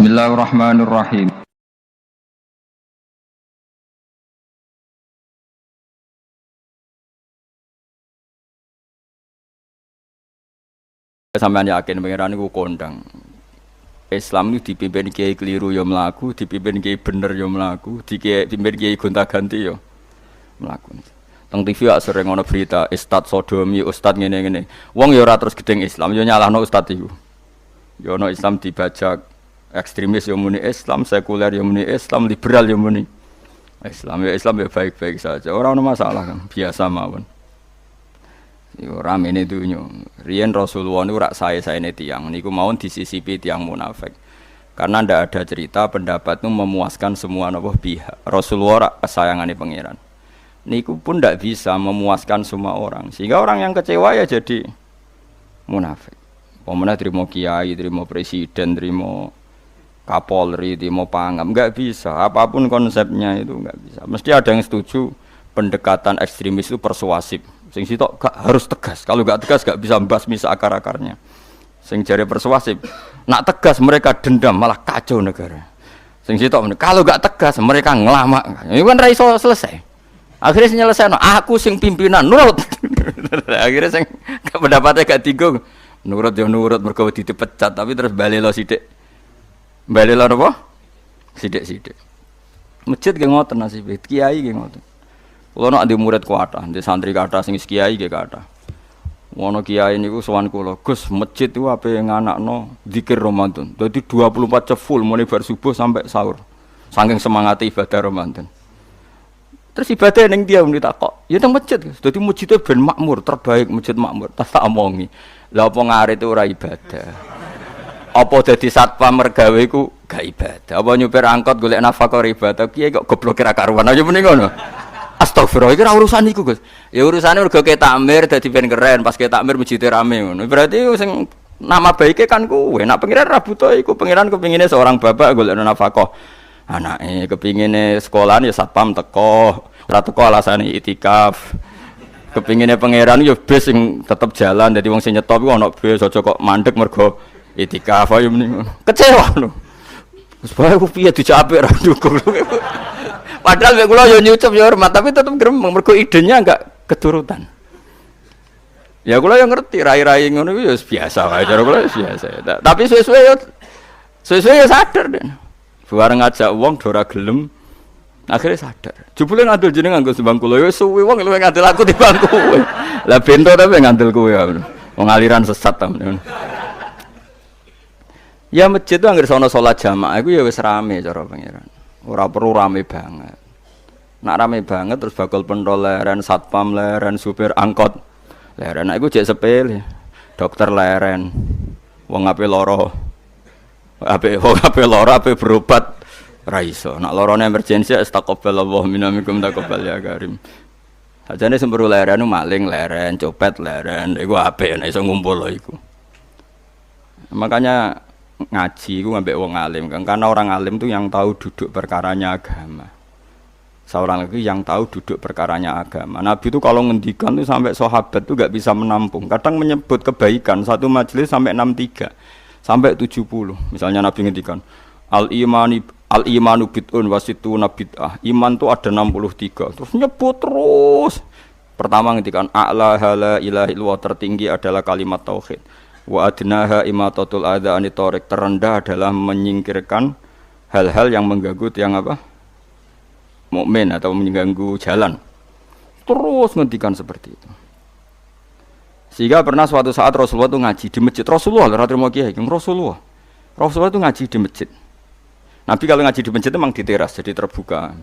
Bismillahirrahmanirrahim. Sampeyan yakin pangeran niku kondang. Islam itu dipimpin kiai keliru ya mlaku, dipimpin kiai bener ya mlaku, dipimpin kiai gonta-ganti ya mlaku. Teng TV ya sering ana berita ustad sodomi, ustad ngene-ngene. Wong ya ora terus gedeng Islam, ya nyalahno ustad iku. Ya ana Islam dibajak, ekstremis ya muni Islam, sekuler ya muni Islam, liberal ya muni Islam. Ya Islam ya baik-baik saja. Ora ana masalah kan, biasa mawon. Yo ramene dunyo. Riyen Rasulullah niku rak sae-saene tiyang niku mawon disisipi tiyang munafik. Karena ndak ada cerita pendapat itu memuaskan semua napa pihak. Rasulullah rak kesayangane pangeran. Niku pun ndak bisa memuaskan semua orang. Sehingga orang yang kecewa ya jadi munafik. Pemene trimo kiai, trimo presiden, trimo Kapolri, trimo pangam, enggak bisa. Apapun konsepnya itu enggak bisa. Mesti ada yang setuju pendekatan ekstremis itu persuasif. Sing sitok harus tegas. Kalau enggak tegas enggak bisa membasmi akar-akarnya. Sing jare persuasif, nak tegas mereka dendam malah kacau negara. Sing sitok kalau enggak tegas mereka ngelamak. Ini kan ra iso selesai. Akhirnya nyelesaino aku sing pimpinan nurut. Akhirnya sing pendapatnya gak tinggung. Nurut ya nurut mergo dipecat tapi terus balelo sithik. Balelo apa? Sithik-sithik. Masjid ge ngoten nasibe, kiai ge ngoten. Kulo nek ndek murid kuatah, ndek santri kathah sing kiai ge kathah. Wono kiai niku sowan kula, Gus, masjid iku ape nganakno zikir Ramadan. Dadi 24 jam full mulai bar subuh sampai sahur. Saking semangate ibadah Ramadan. Terus ibadah ning dia muni takok, ya teng masjid. Dadi masjidé ben makmur, terbaik masjid makmur. Tak omongi. Lah apa ngarit itu ora ibadah. Apa dadi satpam mergawe iku gak ibadah. Apa nyupir angkot golek nafkah ibadah. Kiai kok goblok ra karuan. Ayo muni ngono. Astagfirullah, iki ora urusan iku, Gus. Ya urusane mergo ke takmir dadi ben keren, pas ke takmir masjidé rame ngono. Berarti sing nama baike kan kowe. Nek pengiran ra butuh iku, pengiran kepingine seorang bapak golek nafkah. Anake kepingine sekolahan ya satpam teko, ora teko alasane itikaf. Kepingine pangeran ya bis sing tetep jalan, dadi wong sing nyetop iku ana bis aja kok mandek mergo itikaf ayo mending. Kecewa lho. Wis bae ku piye dicapik ra dukung. Padahal mek kula yo nyucup yo hormat, tapi tetep gremeng mergo idenya enggak keturutan. Ya kula yo ngerti rai-rai ngono iku yo biasa wae cara kula biasa. Tapi suwe-suwe yo sadar den. Bareng ngajak wong do ora gelem. Akhirnya sadar. Jebule ngandel jeneng nganggo sembang kula yo suwe wong luwih ngandel aku timbang kowe. Lah bento tapi ngandel kowe ya. Wong aliran sesat ta. Ya masjid itu anggere sono salat jamaah iku ya wis rame cara pangeran. Ora perlu rame banget. Nak rame banget terus bakal pentol leren, satpam leren, supir angkot leren. Nah iku jek sepele. Dokter leren. Wong ape lara. Ape lara ape berobat ra iso. Nak larane emergensi astagfirullah minamikum taqabbal ya karim. Sajane semburu leren maling leren, copet leren. Iku apik nek iso ngumpul iku. Makanya ngaji itu ngambil wong alim kan, karena orang alim itu yang tahu duduk perkaranya agama. Seorang lagi yang tahu duduk perkaranya agama. Nabi itu kalau ngendikan itu sampai sahabat itu gak bisa menampung. Kadang menyebut kebaikan satu majelis sampai 63 sampai 70. Misalnya Nabi ngendikan al imanu bid'un wasituna bid'ah. Iman itu ada 63. Terus nyebut terus. Pertama ngendikan a'la la ilaha illallah, tertinggi adalah kalimat tauhid. Wa adnaha imatatul adza ani thariq, terendah adalah menyingkirkan hal-hal yang mengganggu yang apa? Mukmin atau mengganggu jalan. Terus ngendikan seperti itu. Sehingga pernah suatu saat Rasulullah itu ngaji di masjid. Rasulullah ora trimo kiai, Rasulullah. Rasulullah itu ngaji di masjid. Nabi kalau ngaji di masjid itu memang di teras jadi terbuka.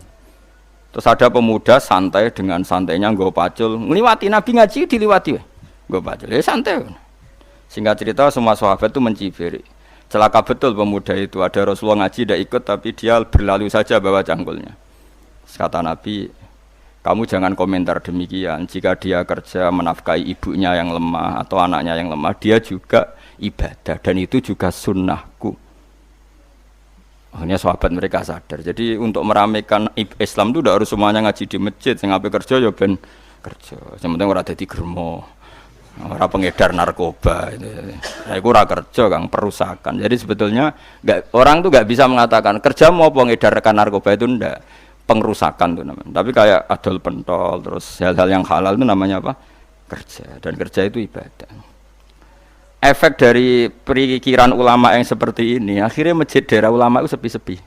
Terus ada pemuda santai dengan santainya nggo pacul, ngliwati Nabi ngaji diliwati. Nggo pacul. Ya santai. Singkat cerita semua sahabat itu mencibir. Celaka betul pemuda itu. Ada Rasulullah ngaji tidak ikut tapi dia berlalu saja bawa cangkulnya. Kata Nabi, kamu jangan komentar demikian. Jika dia kerja menafkahi ibunya yang lemah atau anaknya yang lemah, dia juga ibadah dan itu juga sunnahku. Akhirnya sahabat mereka sadar. Jadi untuk meramaikan Islam itu tidak harus semuanya ngaji di masjid. Yang apa kerja ya ben kerja. Yang penting ora dadi germo. Ora pengedar narkoba itu. Nah, itu ora kerja Kang, perusakan. Jadi sebetulnya orang tuh nggak bisa mengatakan kerja mau pengedar rekan narkoba itu ndak, pengrusakan tuh namanya. Tapi kayak adol pentol terus hal-hal yang halal itu namanya apa? Kerja. Dan kerja itu ibadah. Efek dari pikiran ulama yang seperti ini, akhirnya masjid daerah ulama itu sepi-sepi.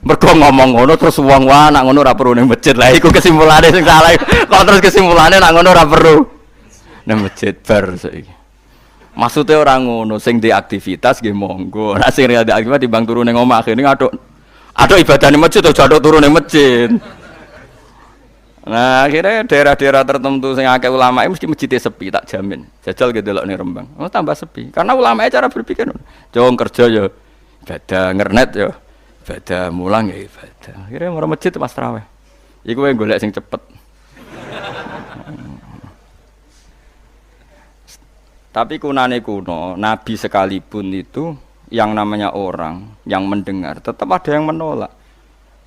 Mergo ngomong ngono terus wong wae nak ngono ora perlu ning masjid. Lah iku kesimpulane sing salah. Kok terus kesimpulannya nak ngono ora perlu ning masjid bar saiki. Maksudnya orang ngono sing di aktivitas nggih monggo. Nek sing ada aktivitas timbang turu ning omah kene aduk ibadah ning masjid aja aduk turu ning masjid. Nah, akhirnya daerah-daerah tertentu sing akeh ulama mesti masjidnya sepi, tak jamin. Jajal gitu delok ning Rembang. Oh, tambah sepi. Karena ulama cara berpikir, jong kerja ya ibadah, ngernet ya ibadah, mulang ya ibadah. Akhirnya mau masjid pas tarawih. Iku wae golek sing cepet. Tapi kunane kuno, Nabi sekalipun itu yang namanya orang yang mendengar tetap ada yang menolak.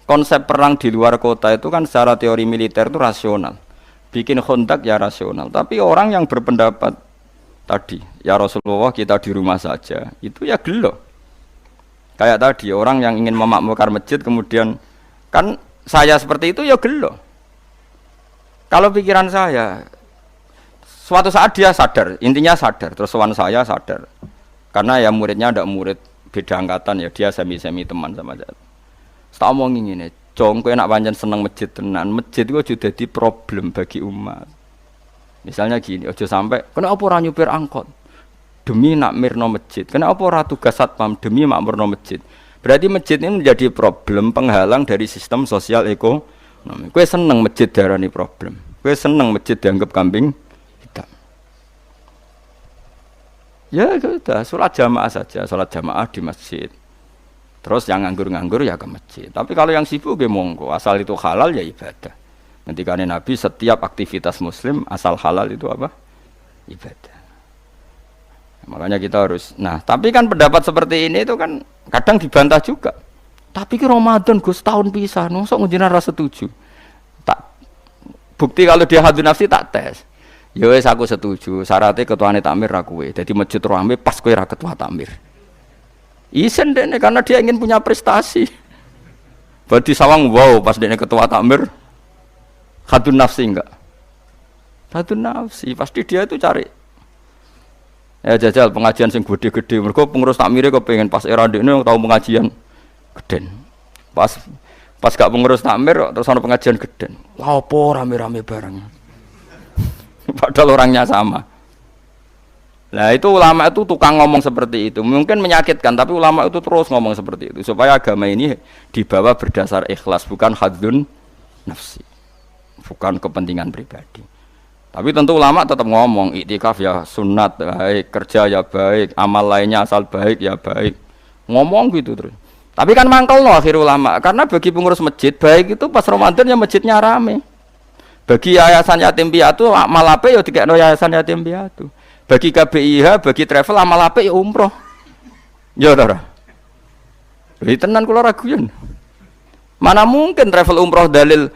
Konsep perang di luar kota itu kan secara teori militer itu rasional. Bikin kontak ya rasional. Tapi orang yang berpendapat tadi, ya Rasulullah kita di rumah saja, itu ya gelo. Kayak tadi orang yang ingin memakmurkan masjid kemudian kan saya seperti itu ya gelo. Kalau pikiran saya suatu saat dia sadar, intinya sadar, terus sowan saya sadar. Karena ya muridnya ada murid beda angkatan ya, dia semi-semi teman sama saya. Tak omongin ngene, Cong kowe nak pancen seneng masjid tenan, masjid iku aja dadi problem bagi umat. Misalnya gini, aja sampai kenapa ora nyupir angkot demi nak mirno masjid, kenapa ora tugas satpam demi makmurno masjid. Berarti masjid ini menjadi problem penghalang dari sistem sosial ekonomi. Kowe seneng masjid darani problem. Kowe seneng masjid dianggap kambing hitam. Ya sudah, sholat jamaah saja, sholat jamaah di masjid. Terus yang nganggur-nganggur ya ke masjid. Tapi kalau yang sibuk ya monggo, asal itu halal ya ibadah. Ketika Nabi setiap aktivitas muslim asal halal itu apa? Ibadah. Makanya kita harus. Nah, tapi kan pendapat seperti ini itu kan kadang dibantah juga. Tapi ki Ramadan Gus tahun pisan, mosok njenengan ra setuju. Tak bukti kalau dia hadun nafsi tak tes. Ya wis aku setuju, syaratnya ketuane takmir ra kowe. Dadi masjid rame pas kowe ra ketua takmir. Isen deh karena dia ingin punya prestasi. Berarti sawang wow pas dia ketua takmir hadun nafsi enggak? Hadun nafsi pasti dia itu cari. Ya jajal pengajian sing gede-gede. Mergo pengurus takmire kok pengen pas era dekne tahu pengajian geden. Pas gak pengurus takmir terus ana pengajian geden. Lah opo rame-rame bareng. Padahal orangnya sama. Nah itu ulama itu tukang ngomong seperti itu. Mungkin menyakitkan, tapi ulama itu terus ngomong seperti itu supaya agama ini dibawa berdasar ikhlas, bukan hadzun nafsi, bukan kepentingan pribadi. Tapi tentu ulama tetap ngomong iktikaf ya sunat baik, kerja ya baik, amal lainnya asal baik ya baik. Ngomong gitu terus. Tapi kan mangkel loh akhir ulama, karena bagi pengurus masjid baik itu pas Ramadan ya masjidnya rame. Bagi yayasan yatim piatu amal ape ya dikekno yayasan yatim piatu. Bagi KBIH, bagi travel amal apik ya umroh. Ya ora. Lha tenan kula raguyen. Mana mungkin travel umroh dalil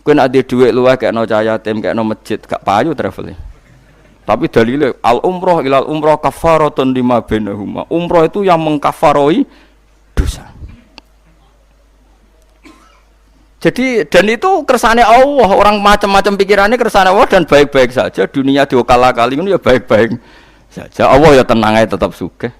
kowe nek ade dhuwit luwih kekno cah yatim, kekno masjid, gak payu travel. Tapi dalile al umroh ilal umroh kafaratun lima bainahuma. Umroh itu yang mengkafaroi dosa. Jadi dan itu kersane Allah, orang macam-macam pikirannya kersane Allah dan baik-baik saja. Dunia diokal-akali itu ya baik-baik saja. Allah ya tenang aja tetap sugih.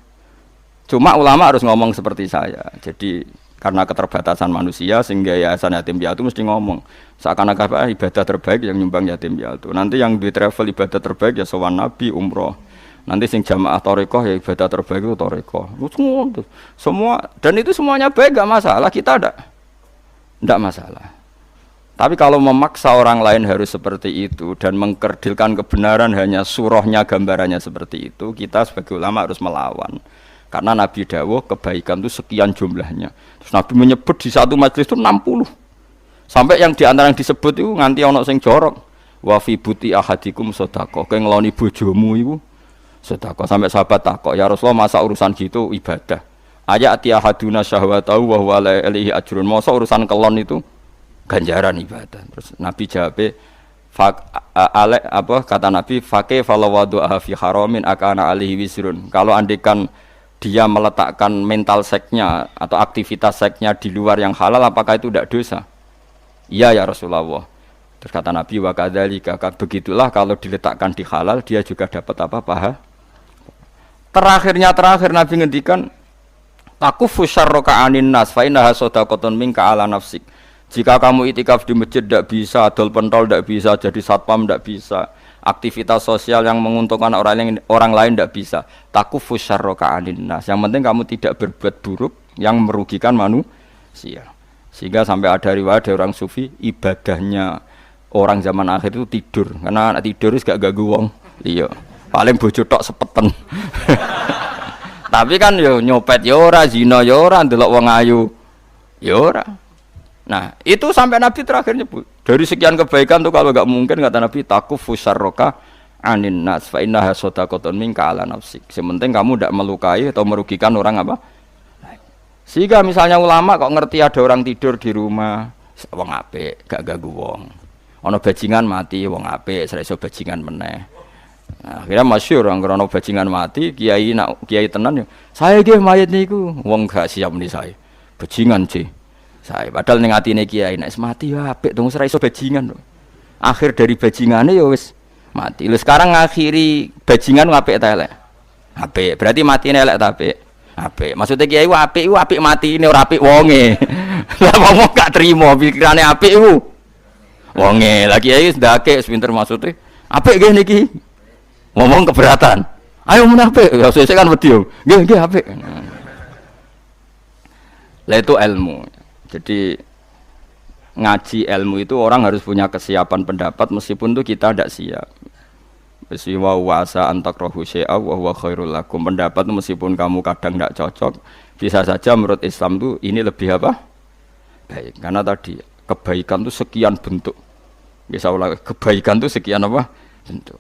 Cuma ulama harus ngomong seperti saya. Jadi karena keterbatasan manusia sehingga yayasan yatim piatu mesti ngomong seakan-akan ibadah terbaik yang nyumbang yatim piatu. Nanti yang di travel ibadah terbaik ya sowan Nabi umroh. Nanti sing jamaah thariqah ya ibadah terbaik itu thariqah. Semua dan itu semuanya baik gak masalah, kita tidak masalah. Tapi kalau memaksa orang lain harus seperti itu dan mengkerdilkan kebenaran hanya surahnya gambarannya seperti itu, kita sebagai ulama harus melawan. Karena Nabi dawuh kebaikan itu sekian jumlahnya. Terus Nabi menyebut di satu majelis itu 60. Sampai yang diantara yang disebut itu nganti ana sing jorok. Wa fi buti ahadikum sedekah. Kowe ngeloni bojomu iku sedekah. Sampai sahabat takok, "Ya Rasulullah, masa urusan gitu ibadah?" Ayati ahaduna syahwatahu wa huwa alaihi ajrun. Masa urusan kelon itu ganjaran ibadah. Terus Nabi jawab, apa kata Nabi fake falawadu'aha fi haramin akana alihi wisrun. Kalau andekan dia meletakkan mental seksnya atau aktivitas seksnya di luar yang halal, apakah itu tidak dosa? Iya ya Rasulullah. Terus kata Nabi wa kadzalika, begitulah kalau diletakkan di halal dia juga dapat apa paha. Terakhir Nabi ngendikan takufu syarraka anin nas fa innaha shadaqatun minka ala nafsik. Jika kamu itikaf di masjid tidak bisa, adol pentol tidak bisa, jadi satpam tidak bisa, aktivitas sosial yang menguntungkan orang lain tidak bisa. Takufu syarraka anin nas. Yang penting kamu tidak berbuat buruk yang merugikan manusia. Sehingga sampai ada riwayat dari orang sufi, ibadahnya orang zaman akhir itu tidur. Karena anak tidur itu gak ganggu wong. Iya. Paling bojo tok sepeten. Tapi kan yo nyopet yo ora, zina yo ora, ndelok wong ayu yo ora. Nah, itu sampai Nabi terakhir nyebut. Dari sekian kebaikan tuh kalau enggak mungkin kata Nabi takufu syarraka anin nas fa innaha shadaqatun minka ala nafsik. Sementing kamu tidak melukai atau merugikan orang apa? Sehingga misalnya ulama kok ngerti ada orang tidur di rumah, wong apik, gak ganggu wong. Ana bajingan mati, wong apik, ora iso bajingan meneh. Nah, akhirnya masyhur orang krono bajingan mati, kiai tenan yo. Saya nggih mayit niku, wong gak siap nih saya. Bajingan sih. Saya padahal ning atine kiai nek mati ya apik dong ora iso bajingan. Akhir dari bajingane ya wis mati. Lha sekarang ngakhiri bajingan apik ta elek? Apik. Berarti matine elek ta apik? Apik. Maksudnya kiai apik iku apik matine ora apik wonge. Lah wong gak trimo pikirane apik iku. Wonge. Lah kiai wis ndake pinter maksudnya. Apik nggih niki. Ngomong keberatan. Ayo mun apik. Ya sesuk kan wedi yo. Nggih apik. Lah itu ilmu. Jadi ngaji ilmu itu orang harus punya kesiapan pendapat meskipun itu kita tidak siap. Wa wasa antakrahu syai'a wa huwa khairul lakum. Pendapat itu meskipun kamu kadang tidak cocok, bisa saja menurut Islam itu ini lebih apa? Baik. Karena tadi kebaikan itu sekian bentuk. Bisa ulang kebaikan itu sekian apa? Bentuk.